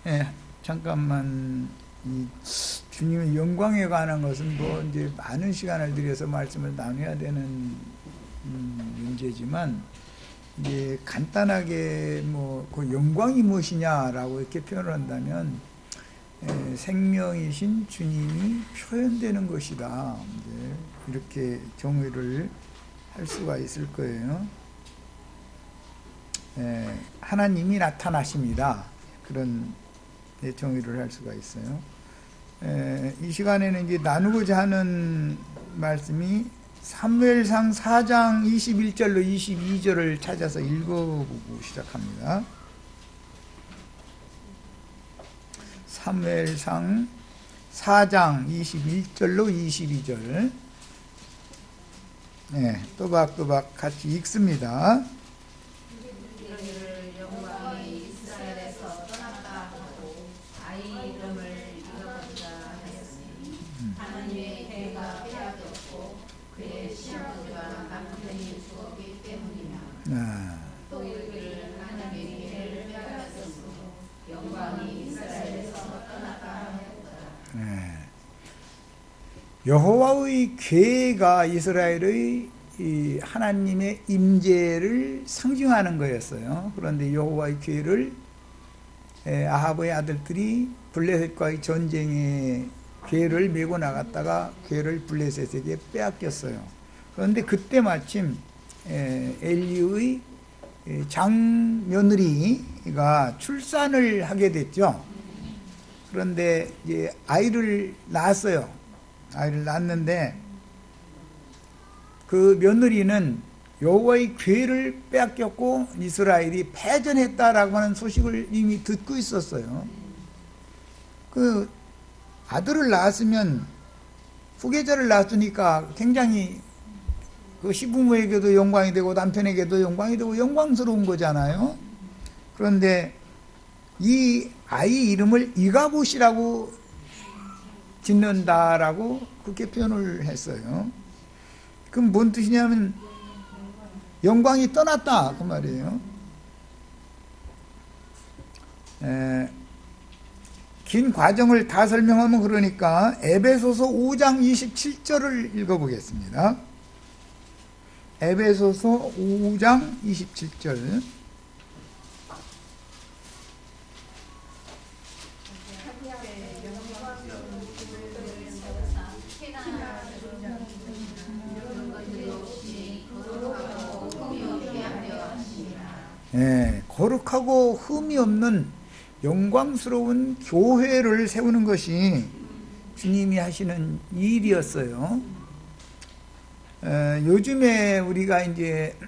예, 잠깐만. 이 주님의 영광에 관한 것은 뭐 이제 많은 시간을 들여서 말씀을 나눠야 되는 문제지만, 이제 간단하게 뭐 그 영광이 무엇이냐라고 이렇게 표현을 한다면, 생명이신 주님이 표현되는 것이다, 이제 이렇게 정의를 할 수가 있을 거예요. 하나님이 나타나십니다. 그런 정의를 할 수가 있어요. 이 시간에는 이제 나누고자 하는 말씀이 사무엘상 4장 21절로 22절을 찾아서 읽어보고 시작합니다. 사무엘상 4장 21절로 22절. 또박또박 같이 읽습니다. 여호와의 계가 이스라엘의 하나님의 임재를 상징하는 거였어요. 그런데 여호와의 계를 아합의 아들들이 블레셋과의 전쟁에 계를 메고 나갔다가 계를 블레셋에게 빼앗겼어요. 그런데 그때 마침 엘리의 장며느리가 출산을 하게 됐죠. 그런데 이제 아이를 낳았어요. 아이를 낳았는데 그 며느리는 여호와의 궤를 빼앗겼고 이스라엘이 패전했다라고 하는 소식을 이미 듣고 있었어요. 그 아들을 낳았으면, 후계자를 낳았으니까 굉장히 그 시부모에게도 영광이 되고 남편에게도 영광이 되고 영광스러운 거잖아요. 그런데 이 아이 이름을 이가봇이라고 짓는다라고 그렇게 표현을 했어요. 그럼 뭔 뜻이냐면 영광이 떠났다 그 말이에요. 긴 과정을 다 설명하면 그러니까 에베소서 5장 27절을 읽어보겠습니다. 에베소서 5장 27절. 거룩하고 흠이 없는 영광스러운 교회를 세우는 것이 주님이 하시는 일이었어요. 요즘에 우리가 이제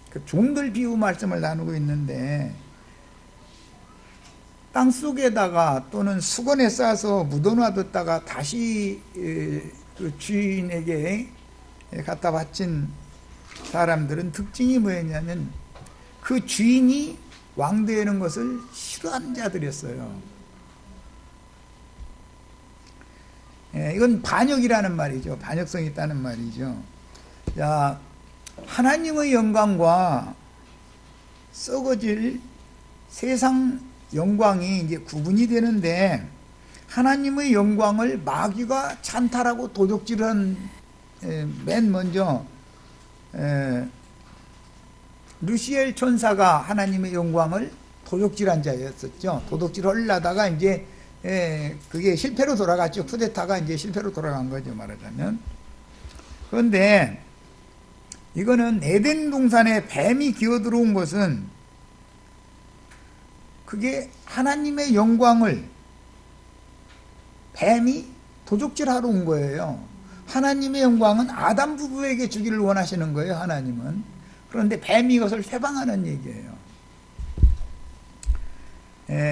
그 종들 비유 말씀을 나누고 있는데, 땅 속에다가 또는 수건에 싸서 묻어놔뒀다가 다시 그 주인에게 갖다 바친 사람들은 특징이 뭐였냐면 그 주인이 왕되는 것을 싫어하는 자들이었어요. 이건 반역이라는 말이죠. 반역성이 있다는 말이죠. 자, 하나님의 영광과 썩어질 세상 영광이 이제 구분이 되는데, 하나님의 영광을 마귀가 찬탈하고 도적질한 맨 먼저 루시엘 천사가 하나님의 영광을 도적질한 자였었죠. 도둑질 하려다가 이제 그게 실패로 돌아갔죠. 쿠데타가 이제 실패로 돌아간 거죠, 말하자면. 그런데 이거는 에덴 동산에 뱀이 기어 들어온 것은 그게 하나님의 영광을 뱀이 도적질하러 온 거예요. 하나님의 영광은 아담 부부에게 주기를 원하시는 거예요, 하나님은. 그런데 뱀이 이것을 회방하는 얘기예요.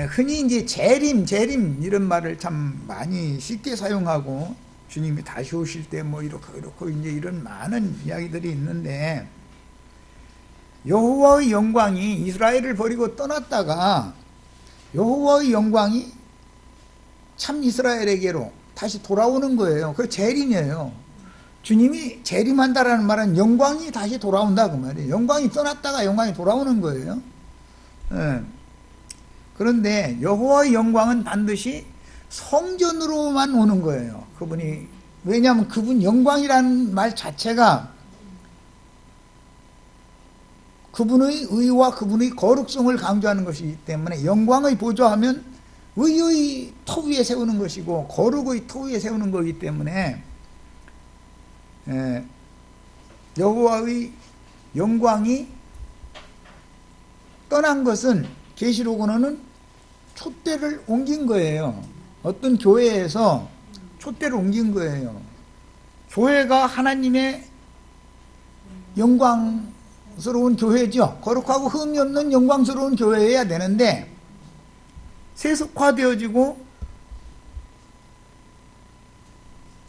흔히 이제 재림 이런 말을 참 많이 쉽게 사용하고, 주님이 다시 오실 때 뭐 이렇고 이제 이런 많은 이야기들이 있는데, 여호와의 영광이 이스라엘을 버리고 떠났다가 여호와의 영광이 참 이스라엘에게로 다시 돌아오는 거예요. 그게 재림이에요. 주님이 재림한다라는 말은 영광이 다시 돌아온다 그 말이에요. 영광이 떠났다가 영광이 돌아오는 거예요. 그런데 여호와의 영광은 반드시 성전으로만 오는 거예요. 그분이, 왜냐하면 그분 영광이라는 말 자체가 그분의 의와 그분의 거룩성을 강조하는 것이기 때문에, 영광의 보좌하면 의의 터 위에 세우는 것이고 거룩의 터 위에 세우는 거기 때문에, 여호와의 영광이 떠난 것은 계시록으로는 촛대를 옮긴 거예요. 어떤 교회에서 촛대를 옮긴 거예요. 교회가 하나님의 영광스러운 교회죠. 거룩하고 흠이 없는 영광스러운 교회여야 되는데, 세속화되어지고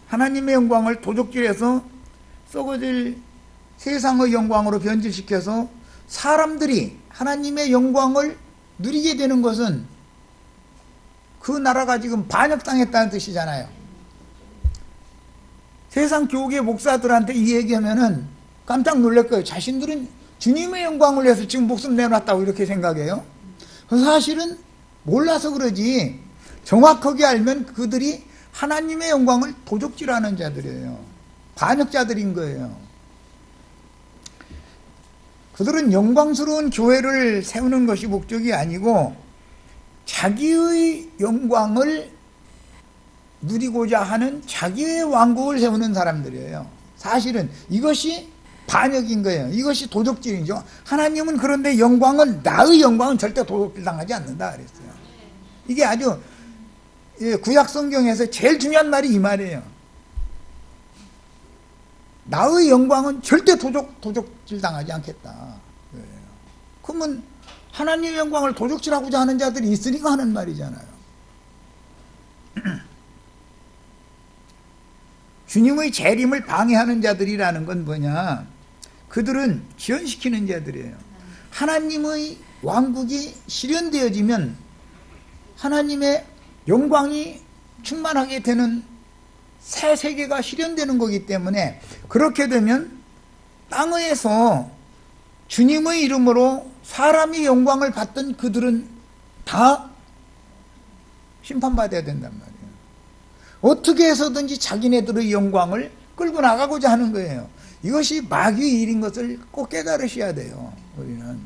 하나님의 영광을 도적질해서 썩어질 세상의 영광으로 변질시켜서 사람들이 하나님의 영광을 누리게 되는 것은 그 나라가 지금 반역당했다는 뜻이잖아요. 세상 교계 목사들한테 이 얘기하면은 깜짝 놀랄 거예요. 자신들은 주님의 영광을 위해서 지금 목숨 내놨다고 이렇게 생각해요. 사실은 몰라서 그러지, 정확하게 알면 그들이 하나님의 영광을 도적질하는 자들이에요. 반역자들인 거예요. 그들은 영광스러운 교회를 세우는 것이 목적이 아니고 자기의 영광을 누리고자 하는 자기의 왕국을 세우는 사람들이에요. 사실은 이것이 반역인 거예요. 이것이 도적질이죠. 하나님은 그런데 나의 영광은 절대 도적질 당하지 않는다 그랬어요. 이게 아주 구약 성경에서 제일 중요한 말이 이 말이에요. 나의 영광은 절대 도적질 당하지 않겠다. 그러면 하나님의 영광을 도적질하고자 하는 자들이 있으니까 하는 말이잖아요. 주님의 재림을 방해하는 자들이라는 건 뭐냐? 그들은 지연시키는 자들이에요. 하나님의 왕국이 실현되어지면 하나님의 영광이 충만하게 되는 새 세계가 실현되는 거기 때문에, 그렇게 되면 땅에서 주님의 이름으로 사람이 영광을 받던 그들은 다 심판받아야 된단 말이에요. 어떻게 해서든지 자기네들의 영광을 끌고 나가고자 하는 거예요. 이것이 마귀의 일인 것을 꼭 깨달으셔야 돼요. 우리는.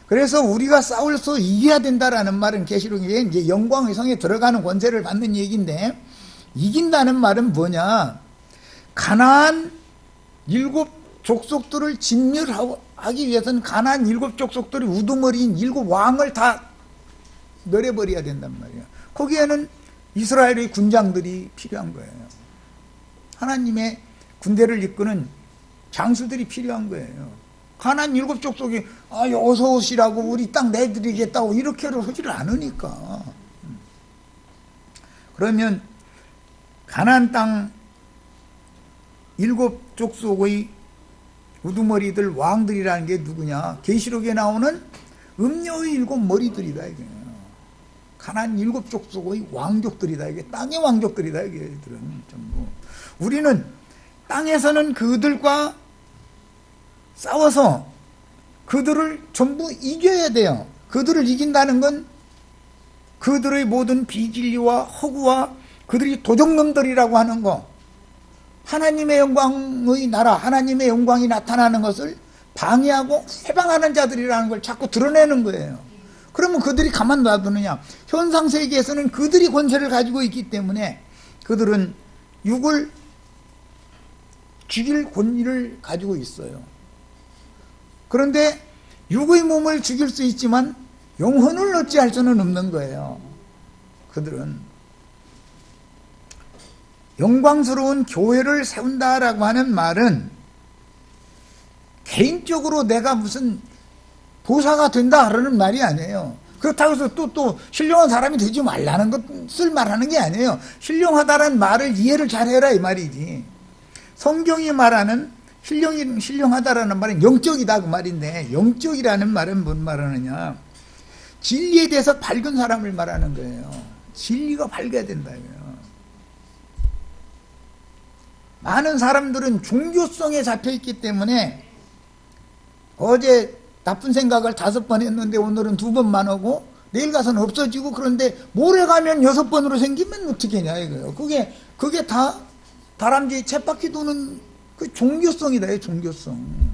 그래서 우리가 싸울서 이겨야 된다라는 말은 계시록에 이제 영광의 성에 들어가는 권세를 받는 얘기인데, 이긴다는 말은 뭐냐? 가나안 7 족속들을 진멸하기 위해서는 가나안 7 족속들이 우두머리인 7 왕을 다 멸해버려야 된단 말이에요. 거기에는 이스라엘의 군장들이 필요한 거예요. 하나님의 군대를 이끄는 장수들이 필요한 거예요. 가나안 7 족속이 어서 오시라고 우리 땅 내드리겠다고 이렇게를 하지를 않으니까. 그러면 가나안 땅 7 족속의 우두머리들 왕들이라는 게 누구냐? 계시록에 나오는 음녀의 7 머리들이다 이게. 가나안 7 족속의 왕족들이다 이게. 땅의 왕족들이다 이게. 얘들은 전부. 우리는 땅에서는 그들과 싸워서 그들을 전부 이겨야 돼요. 그들을 이긴다는 건 그들의 모든 비진리와 허구와 그들이 도적놈들이라고 하는 거, 하나님의 영광의 나라, 하나님의 영광이 나타나는 것을 방해하고 해방하는 자들이라는 걸 자꾸 드러내는 거예요. 그러면 그들이 가만 놔두느냐? 현상 세계에서는 그들이 권세를 가지고 있기 때문에 그들은 육을 죽일 권위를 가지고 있어요. 그런데 육의 몸을 죽일 수 있지만 영혼을 어찌할 수는 없는 거예요. 그들은 영광스러운 교회를 세운다라고 하는 말은 개인적으로 내가 무슨 도사가 된다라는 말이 아니에요. 그렇다고 해서 또 신령한 사람이 되지 말라는 것을 말하는 게 아니에요. 신령하다라는 말을 이해를 잘해라 이 말이지. 성경이 말하는 신령하다라는 말은 영적이다 그 말인데, 영적이라는 말은 뭔 말하느냐? 진리에 대해서 밝은 사람을 말하는 거예요. 진리가 밝아야 된다고요. 많은 사람들은 종교성에 잡혀있기 때문에 어제 나쁜 생각을 5번 했는데 오늘은 2번만 하고 내일 가서는 없어지고, 그런데 모레 가면 6번으로 생기면 어떻게 하냐 이거예요. 그게 다 다람쥐 쳇바퀴 도는 그 종교성이다, 종교성.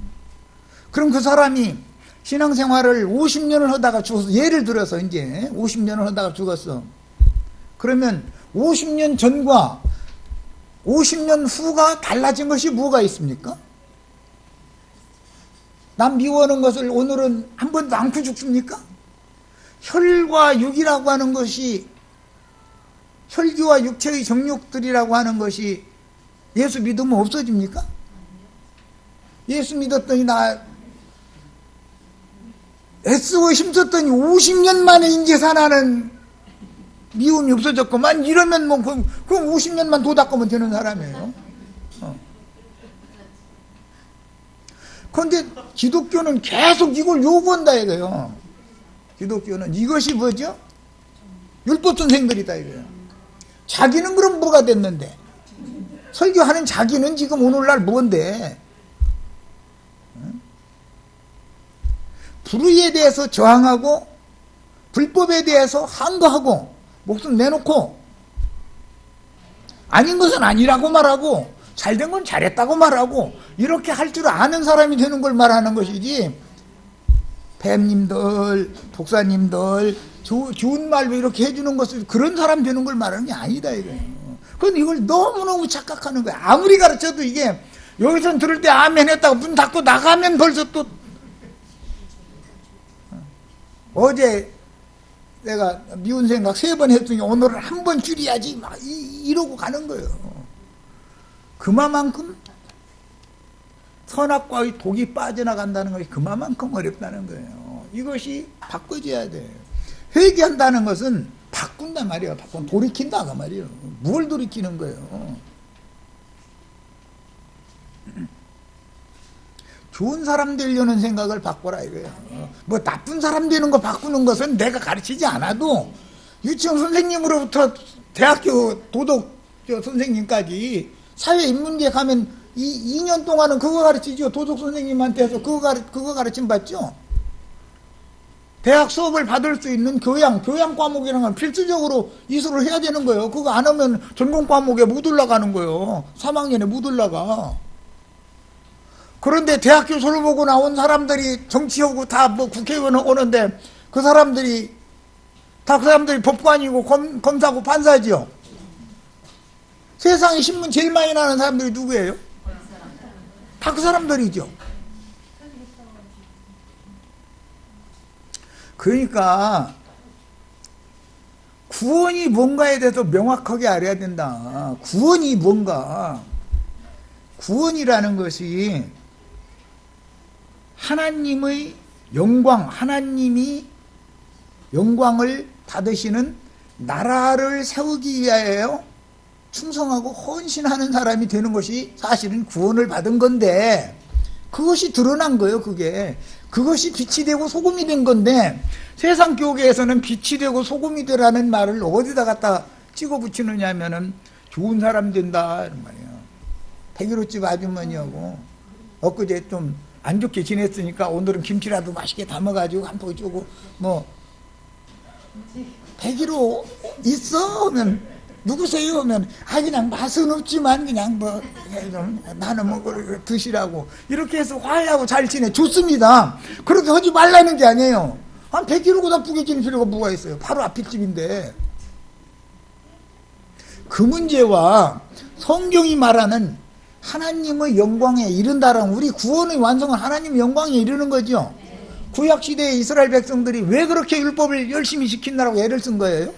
그럼 그 사람이 신앙생활을 50년을 하다가 죽어서, 예를 들어서 이제 50년을 하다가 죽었어. 그러면 50년 전과 50년 후가 달라진 것이 뭐가 있습니까? 남 미워하는 것을 오늘은 한 번도 안고 죽습니까? 혈과 육이라고 하는 것이, 혈기와 육체의 정욕들이라고 하는 것이 예수 믿으면 없어집니까? 예수 믿었더니 나 애쓰고 힘썼더니 50년 만에 이제 사나는 미움이 없어졌구만. 이러면 뭐 그럼 50년만 도 닦으면 되는 사람이에요. 그런데 기독교는 계속 이걸 요구한다 이거예요. 기독교는 이것이 뭐죠? 율법 선생들이다 이거예요. 자기는 그럼 뭐가 됐는데? 설교하는 자기는 지금 오늘날 뭔데? 불의에 대해서 저항하고 불법에 대해서 항거하고 목숨 내놓고 아닌 것은 아니라고 말하고 잘된 건 잘했다고 말하고 이렇게 할 줄 아는 사람이 되는 걸 말하는 것이지, 뱀님들, 독사님들 좋은 말로 이렇게 해주는 것을 그런 사람 되는 걸 말하는 게 아니다 이거예요. 그런데 이걸 너무너무 착각하는 거야. 아무리 가르쳐도 이게 여기서 들을 때 아멘 했다고 문 닫고 나가면 벌써 또, 어제 내가 미운 생각 3번 했더니 오늘은 한 번 줄여야지 막 이러고 가는 거예요. 그만큼 선악과의 독이 빠져나간다는 것이 그만큼 어렵다는 거예요. 이것이 바꿔져야 돼요. 회개한다는 것은 바꾼단 말이에요. 돌이킨다 그 말이에요. 뭘 돌이키는 거예요? 좋은 사람 되려는 생각을 바꿔라 이거예요. 뭐 나쁜 사람 되는 거 바꾸는 것은 내가 가르치지 않아도 유치원 선생님으로부터 대학교 도덕 선생님까지 사회인문계 가면 2년 동안은 그거 가르치죠. 도덕 선생님한테 해서 그거 가르침 받죠. 대학 수업을 받을 수 있는 교양 과목이라는 건 필수적으로 이수를 해야 되는 거예요. 그거 안 하면 전공 과목에 못 올라가는 거예요. 3학년에 못 올라가. 그런데 대학교 졸업 보고 나온 사람들이 정치하고 다 뭐 국회의원 오는데 그 사람들이 법관이고 검사고 판사지요. 세상에 신문 제일 많이 나는 사람들이 누구예요? 다 그 사람들이죠. 그러니까 구원이 뭔가에 대해서 명확하게 알아야 된다. 구원이 뭔가. 구원이라는 것이 하나님의 영광, 하나님이 영광을 받으시는 나라를 세우기 위하여 충성하고 헌신하는 사람이 되는 것이 사실은 구원을 받은 건데, 그것이 드러난 거예요. 그것이 빛이 되고 소금이 된 건데, 세상 교계에서는 빛이 되고 소금이 되라는 말을 어디다 갖다 찍어 붙이느냐 하면은 좋은 사람 된다 이런 말이에요. 101호집 아주머니하고 엊그제 좀 안 좋게 지냈으니까 오늘은 김치라도 맛있게 담아가지고 한 포기 주고, 뭐 101호 있어? 하면 누구세요? 하면 그냥 맛은 없지만 그냥 뭐 좀 나는 뭐 드시라고 이렇게 해서 화해하고 잘 지내. 좋습니다. 그렇게 하지 말라는 게 아니에요. 한 100kg 나쁘게 지낼 필요가 뭐가 있어요? 바로 앞에 집인데. 그 문제와 성경이 말하는 하나님의 영광에 이른다라는, 우리 구원의 완성은 하나님의 영광에 이르는 거죠. 구약시대의 이스라엘 백성들이 왜 그렇게 율법을 열심히 지킨다라고 애를 쓴 거예요?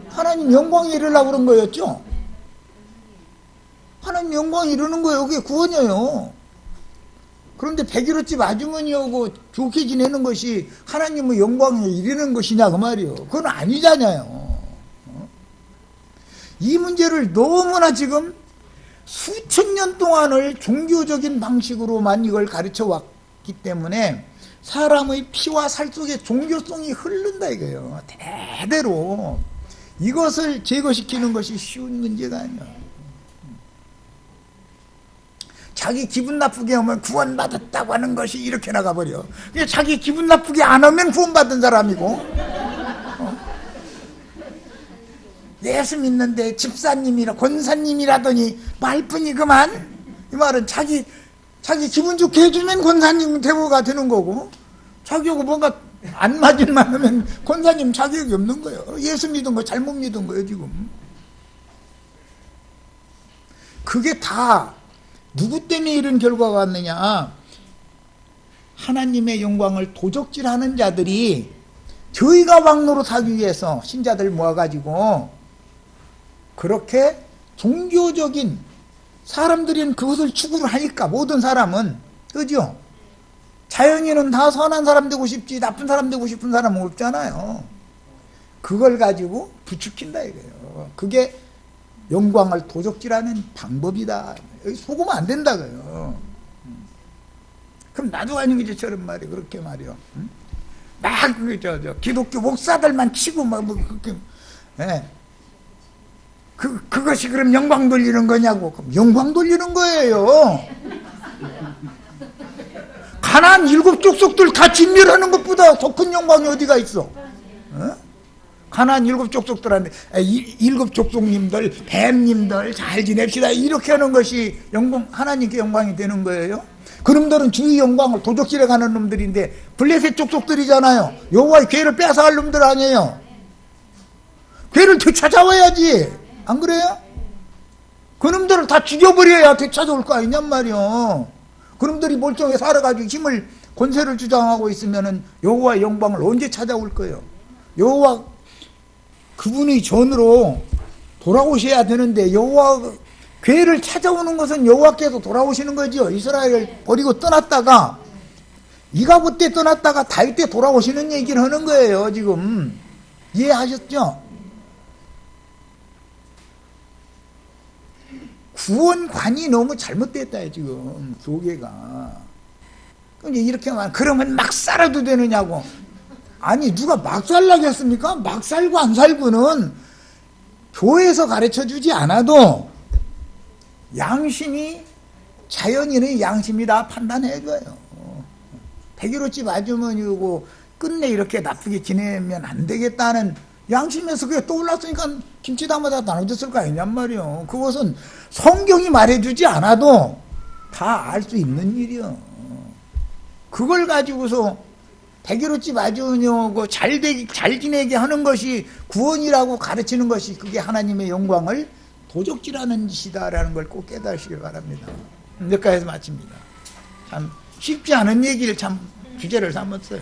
하나님 영광에 이르려고 그런 거였죠. 하나님 영광에 이르는 거예요. 그게 구원이에요. 그런데 101호집 아주머니하고 좋게 지내는 것이 하나님의 영광에 이르는 것이냐 그 말이에요. 그건 아니잖아요. 이 문제를 너무나 지금 수천 년 동안을 종교적인 방식으로만 이걸 가르쳐 왔기 때문에 사람의 피와 살 속에 종교성이 흐른다 이거예요. 대대로. 이것을 제거시키는 것이 쉬운 문제가 아니야. 자기 기분 나쁘게 하면 구원받았다고 하는 것이 이렇게 나가버려. 자기 기분 나쁘게 안 하면 구원받은 사람이고, 예수 믿는데 집사님이라 권사님이라더니 말뿐이 그만. 이 말은 자기 기분 좋게 해주면 권사님 대우가 되는 거고, 자기하고 뭔가 안 맞을만 하면 권사님 자격이 없는 거예요. 예수 믿은 거 잘못 믿은 거예요 지금. 그게 다 누구 때문에 이런 결과가 왔느냐. 하나님의 영광을 도적질하는 자들이 저희가 왕 노릇하기 위해서 신자들 모아가지고 그렇게 종교적인, 사람들은 그것을 추구를 하니까, 모든 사람은, 그죠? 자연인은 다 선한 사람 되고 싶지 나쁜 사람 되고 싶은 사람은 없잖아요. 그걸 가지고 부추긴다 이거예요. 그게 영광을 도적질하는 방법이다. 여기 속으면 안 된다고요. 그럼 나도 아니고 저처럼 말이에요. 그렇게 말이요. 막 기독교 목사들만 치고 막 그렇게, 예. 그것이 그럼 영광 돌리는 거냐고. 그럼 영광 돌리는 거예요. 가나안 7 족속들 다 진멸하는 것보다 더 큰 영광이 어디가 있어? 어? 가나안 7 족속들한테 7 족속님들, 뱀님들 잘 지냅시다 이렇게 하는 것이 하나님께 영광이 되는 거예요. 그놈들은 주의 영광을 도적질해 가는 놈들인데 블레셋 족속들이잖아요. 여호와의 괴를 뺏어갈 놈들 아니에요. 괴를 되찾아와야지. 안 그래요? 그놈들을 다 죽여버려야 되찾아올 거 아니냔 말이요. 그놈들이 멀쩡히 살아가지고 힘을, 권세를 주장하고 있으면은 여호와의 영광을 언제 찾아올 거예요? 여호와 그분의 전으로 돌아오셔야 되는데, 여호와 괴를 찾아오는 것은 여호와께서 돌아오시는 거죠. 이스라엘을 버리고 떠났다가 이가봇 때 떠났다가 다윗 때 돌아오시는 얘기를 하는 거예요 지금. 이해하셨죠? 구원관이 너무 잘못됐다 지금 교계가. 그럼 이렇게 하면 그러면 막 살아도 되느냐고. 아니 누가 막 살라고 했습니까? 막 살고 안 살고는 교회에서 가르쳐 주지 않아도 양심이, 자연인의 양심이 다 판단해 줘요. 101호집 아주머니고 끝내 이렇게 나쁘게 지내면 안 되겠다는 양심에서 그게 떠올랐으니까 김치 담아다 나눠줬을 거 아니냔 말이요. 그것은 성경이 말해주지 않아도 다 알 수 있는 일이요. 그걸 가지고서 101호집 아주머니고 잘 지내게 하는 것이 구원이라고 가르치는 것이, 그게 하나님의 영광을 도적질하는 짓이다라는 걸 꼭 깨달으시길 바랍니다. 여기까지 마칩니다. 참 쉽지 않은 얘기를 참 주제를 삼았어요.